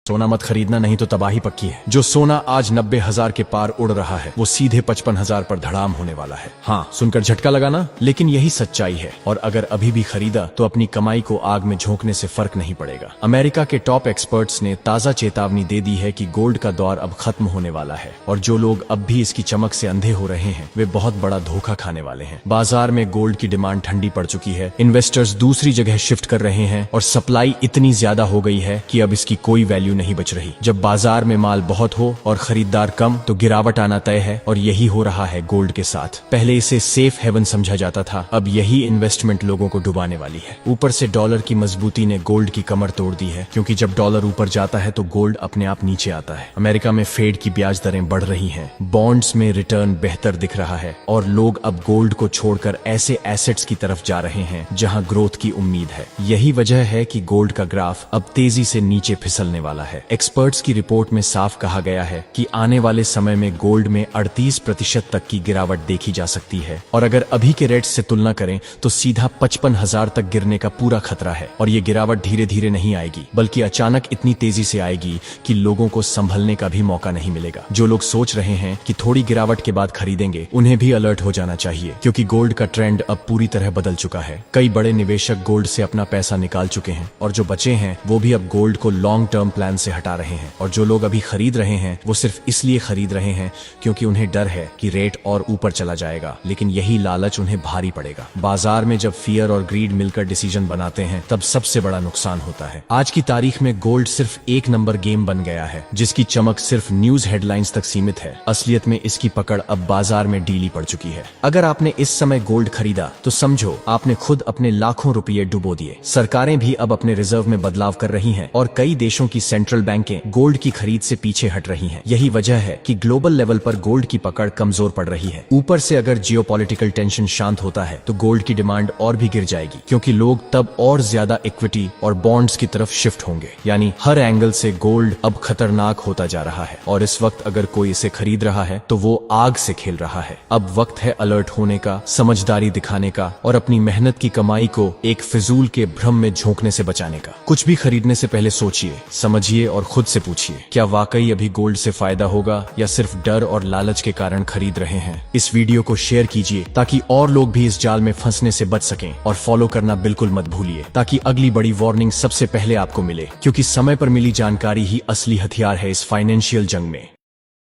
सोना मत खरीदना, नहीं तो तबाही पक्की है। जो सोना आज 90,000 के पार उड़ रहा है वो सीधे 55,000 पर धड़ाम होने वाला है। हाँ, सुनकर झटका लगाना, लेकिन यही सच्चाई है। और अगर अभी भी खरीदा तो अपनी कमाई को आग में झोंकने से फर्क नहीं पड़ेगा। अमेरिका के टॉप एक्सपर्ट्स ने ताजा चेतावनी दे दी है कि गोल्ड का दौर अब खत्म होने वाला है और जो लोग अब भी इसकी चमक से अंधे हो रहे हैं वे बहुत बड़ा धोखा खाने वाले हैं। बाजार में गोल्ड की डिमांड ठंडी पड़ चुकी है, इन्वेस्टर्स दूसरी जगह शिफ्ट कर रहे हैं और सप्लाई इतनी ज्यादा हो गई है कि अब इसकी कोई वैल्यू नहीं बच रही। जब बाजार में माल बहुत हो और खरीदार कम तो गिरावट आना तय है और यही हो रहा है गोल्ड के साथ। पहले इसे सेफ हेवन समझा जाता था, अब यही इन्वेस्टमेंट लोगों को डुबाने वाली है। ऊपर से डॉलर की मजबूती ने गोल्ड की कमर तोड़ दी है, क्योंकि जब डॉलर ऊपर जाता है तो गोल्ड अपने आप नीचे आता है। अमेरिका में फेड की ब्याज दरें बढ़ रही हैं, बॉन्ड्स में रिटर्न बेहतर दिख रहा है और लोग अब गोल्ड को छोड़कर ऐसे एसेट्स की तरफ जा रहे हैं जहां ग्रोथ की उम्मीद है। यही वजह है कि गोल्ड का ग्राफ अब तेजी से नीचे फिसलने वाला है। एक्सपर्ट्स की रिपोर्ट में साफ कहा गया है कि आने वाले समय में गोल्ड में 38% तक की गिरावट देखी जा सकती है और अगर अभी के रेट्स से तुलना करें तो सीधा 55,000 तक गिरने का पूरा खतरा है। और ये गिरावट धीरे धीरे नहीं आएगी, बल्कि अचानक इतनी तेजी से आएगी कि लोगों को संभलने का भी मौका नहीं मिलेगा। जो लोग सोच रहे हैं कि थोड़ी गिरावट के बाद खरीदेंगे, उन्हें भी अलर्ट हो जाना चाहिए, क्योंकि गोल्ड का ट्रेंड अब पूरी तरह बदल चुका है। कई बड़े निवेशक गोल्ड से अपना पैसा निकाल चुके हैं और जो बचे हैं वो भी अब गोल्ड को लॉन्ग टर्म प्लान से हटा रहे हैं। और जो लोग अभी खरीद रहे हैं वो सिर्फ इसलिए खरीद रहे हैं क्योंकि उन्हें डर है कि रेट और ऊपर चला जाएगा, लेकिन यही लालच उन्हें भारी पड़ेगा। बाजार में जब फियर और ग्रीड मिलकर डिसीजन बनाते हैं तब सबसे बड़ा नुकसान होता है। आज की तारीख में गोल्ड सिर्फ एक नंबर गेम बन गया है, जिसकी चमक सिर्फ न्यूज हेडलाइंस तक सीमित है। असलियत में इसकी पकड़ अब बाजार में ढीली पड़ चुकी है। अगर आपने इस समय गोल्ड खरीदा तो समझो आपने खुद अपने लाखों रुपये डुबो दिए। सरकारें भी अब अपने रिजर्व में बदलाव कर रही हैं और कई देशों की सेंट्रल बैंकें गोल्ड की खरीद से पीछे हट रही हैं। यही वजह है कि ग्लोबल लेवल पर गोल्ड की पकड़ कमजोर पड़ रही है। ऊपर से अगर जियोपॉलिटिकल टेंशन शांत होता है तो गोल्ड की डिमांड और भी गिर जाएगी, क्योंकि लोग तब और ज्यादा इक्विटी और बॉन्ड्स की तरफ शिफ्ट होंगे। यानी हर एंगल से गोल्ड अब खतरनाक होता जा रहा है और इस वक्त अगर कोई इसे खरीद रहा है तो वो आग से खेल रहा है। अब वक्त है अलर्ट होने का, समझदारी दिखाने का और अपनी मेहनत की कमाई को एक फिजूल के भ्रम में झोंकने से बचाने का। कुछ भी खरीदने से पहले सोचिए, समझिए और खुद से पूछिए, क्या वाकई अभी गोल्ड से फायदा होगा या सिर्फ डर और लालच के कारण खरीद रहे हैं। इस वीडियो को शेयर कीजिए ताकि और लोग भी इस जाल में फंसने से बच सकें और फॉलो करना बिल्कुल मत भूलिए, ताकि अगली बड़ी वार्निंग सबसे पहले आपको मिले, क्योंकि समय पर मिली जानकारी ही असली हथियार है इस फाइनेंशियल जंग में।